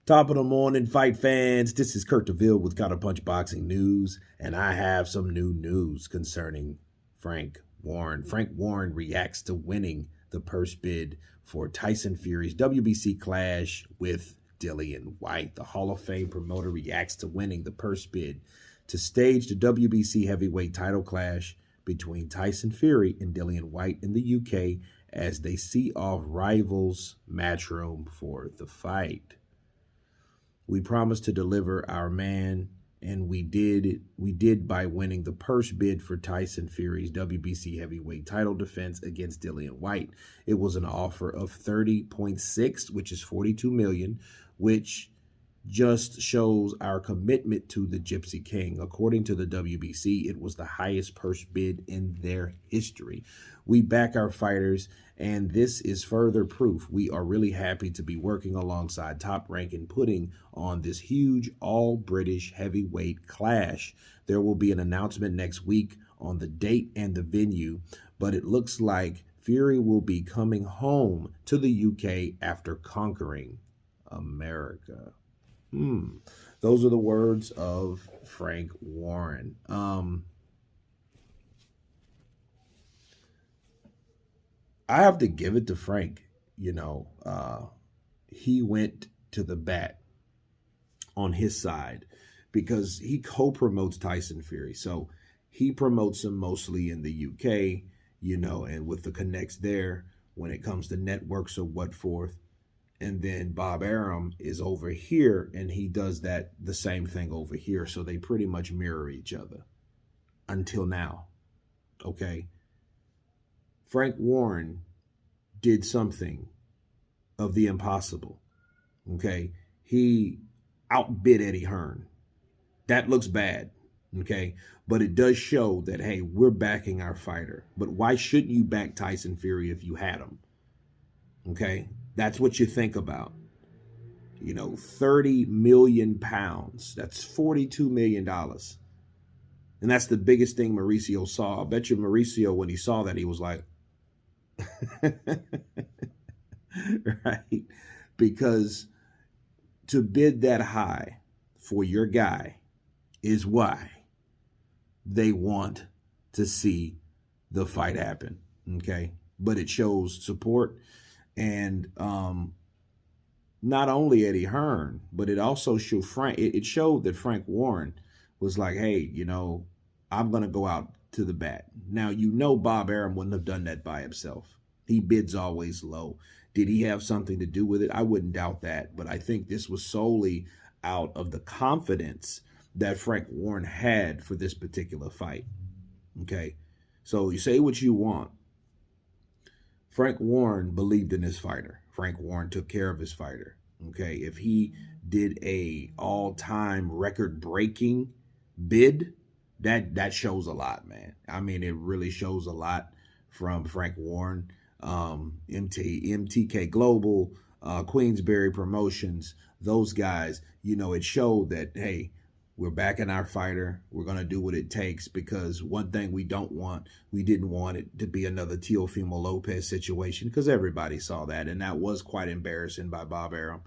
Top of the morning, fight fans. This is Kurt DeVille with Counterpunch Boxing News, and I have some new news concerning Frank Warren. Frank Warren reacts to winning the purse bid for Tyson Fury's WBC clash with Dillian Whyte. The Hall of Fame promoter reacts to winning the purse bid to stage the WBC heavyweight title clash between Tyson Fury and Dillian Whyte in the UK as they see off rivals' matchroom for the fight. We promised to deliver our man, and we did. We did by winning the purse bid for Tyson Fury's WBC heavyweight title defense against Dillian Whyte. It was an offer of 30.6, which is 42 million, which just shows our commitment to the Gypsy King. According to the WBC, it was the highest purse bid in their history. We back our fighters, and this is further proof. We are really happy to be working alongside Top Rank and putting on this huge all-British heavyweight clash. There will be an announcement next week on the date and the venue, but it looks like Fury will be coming home to the UK after conquering America. Those are the words of Frank Warren. I have to give it to Frank. He went to the bat on his side because he co-promotes Tyson Fury. So he promotes him mostly in the UK, and with the connects there when it comes to networks or what forth. And then Bob Arum is over here, and he does the same thing over here. So they pretty much mirror each other until now. Okay. Frank Warren did something of the impossible. Okay. He outbid Eddie Hearn. That looks bad. Okay. But it does show that, hey, we're backing our fighter. But why shouldn't you back Tyson Fury if you had him? Okay. That's what you think about. 30 million pounds. That's $42 million. And that's the biggest thing Mauricio saw. I bet you Mauricio, when he saw that, he was like, right? Because to bid that high for your guy is why they want to see the fight happen. Okay. But it shows support. And not only Eddie Hearn, but it also showed it showed that Frank Warren was like, hey, I'm going to go out to the bat. Now, Bob Arum wouldn't have done that by himself. He bids always low. Did he have something to do with it? I wouldn't doubt that. But I think this was solely out of the confidence that Frank Warren had for this particular fight. Okay. So you say what you want. Frank Warren believed in his fighter. Frank Warren took care of his fighter. Okay. If he did a all-time record-breaking bid, that shows a lot, man. I mean, it really shows a lot from Frank Warren, MTK Global, Queensberry Promotions, those guys. It showed that, hey, we're backing our fighter. We're going to do what it takes, because one thing we didn't want it to be another Teofimo Lopez situation, because everybody saw that. And that was quite embarrassing by Bob Arum,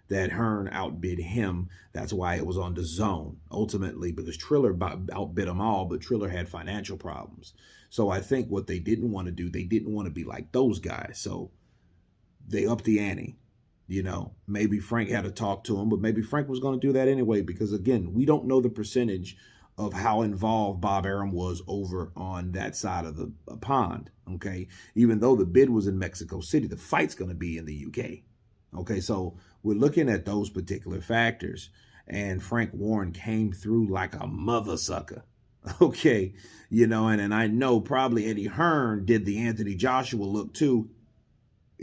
that Hearn outbid him. That's why it was on the zone, ultimately, because Triller outbid them all, but Triller had financial problems. So I think what they didn't want to do, they didn't want to be like those guys. So they upped the ante. Maybe Frank had to talk to him, but maybe Frank was going to do that anyway, because, again, we don't know the percentage of how involved Bob Arum was over on that side of the pond, okay? Even though the bid was in Mexico City, the fight's going to be in the UK, okay? So we're looking at those particular factors, and Frank Warren came through like a mother sucker, okay? And I know probably Eddie Hearn did the Anthony Joshua look too,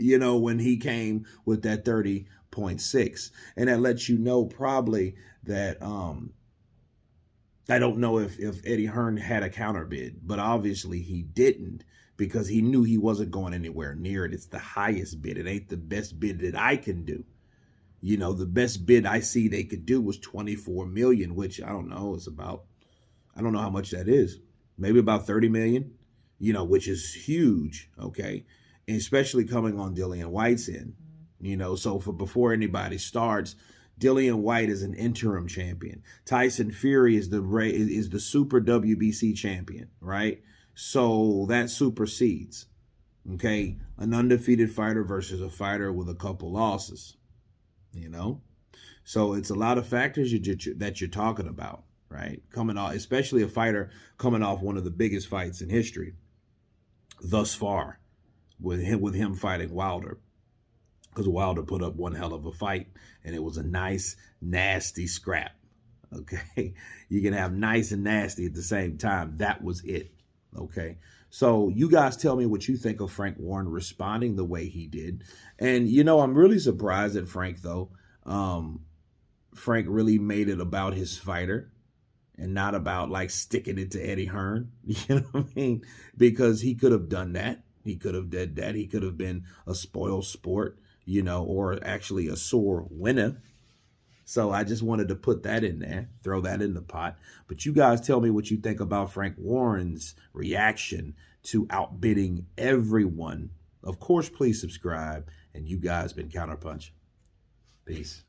when he came with that 30.6. And that lets you know probably that I don't know if Eddie Hearn had a counter bid, but obviously he didn't, because he knew he wasn't going anywhere near it. It's the highest bid. It ain't the best bid that I can do. The best bid I see they could do was 24 million, which I don't know, I don't know how much that is. Maybe about 30 million, which is huge, okay? And especially coming on Dillian Whyte's end, so before anybody starts Dillian White is an interim champion. Tyson Fury is the super WBC champion, right? So that supersedes, okay, an undefeated fighter versus a fighter with a couple losses, you know? So it's a lot of factors that you're talking about, right? Coming off, especially a fighter coming off one of the biggest fights in history thus far, with him fighting Wilder, because Wilder put up one hell of a fight, and it was a nice, nasty scrap. Okay, you can have nice and nasty at the same time. That was it. Okay, so you guys tell me what you think of Frank Warren responding the way he did, and I'm really surprised at Frank though. Frank really made it about his fighter and not about like sticking it to Eddie Hearn. You know what I mean? Because he could have done that. He could have did that. He could have been a spoiled sport, or actually a sore winner. So I just wanted to put that in there, throw that in the pot. But you guys tell me what you think about Frank Warren's reaction to outbidding everyone. Of course, please subscribe. And you guys been Counterpunch. Peace.